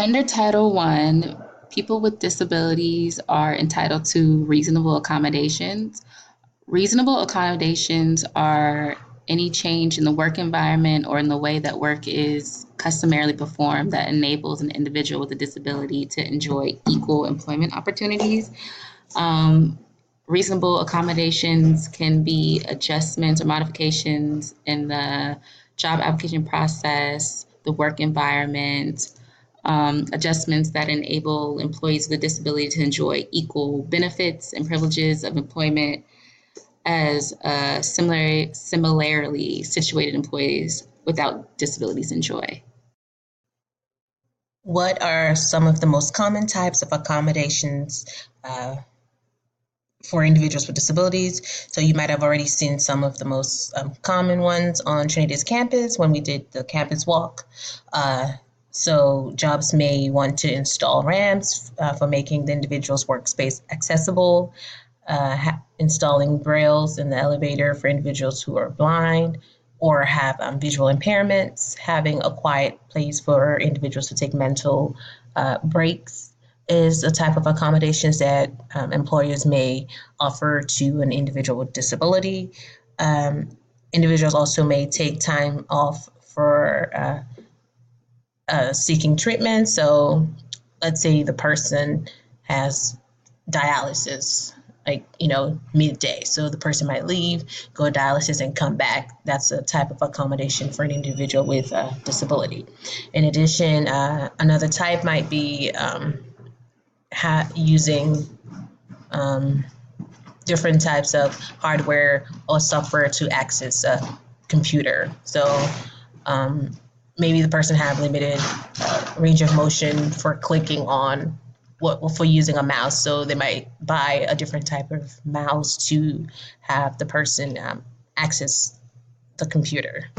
Under Title I, people with disabilities are entitled to reasonable accommodations. Reasonable accommodations are any change in the work environment or in the way that work is customarily performed that enables an individual with a disability to enjoy equal employment opportunities. Um, Reasonable accommodations can be adjustments or modifications in the job application process, the work environment, adjustments that enable employees with a disability to enjoy equal benefits and privileges of employment as similarly situated employees without disabilities enjoy. What are some of the most common types of accommodations uh, for individuals with disabilities? So you might have already seen some of the most common ones on Trinity's campus when we did the campus walk. So jobs may want to install ramps for making the individual's workspace accessible, installing brailles in the elevator for individuals who are blind or have visual impairments, having a quiet place for individuals to take mental breaks is a type of accommodations that employers may offer to an individual with disability. Um, Individuals also may take time off for seeking treatment. So let's say the person has dialysis, like, midday. So the person might leave, go to dialysis, and come back. That's a type of accommodation for an individual with a disability. In addition, another type might be using um, different types of hardware or software to access a computer. So um, maybe the person have limited range of motion for clicking on for using a mouse. So they might buy a different type of mouse to have the person access the computer.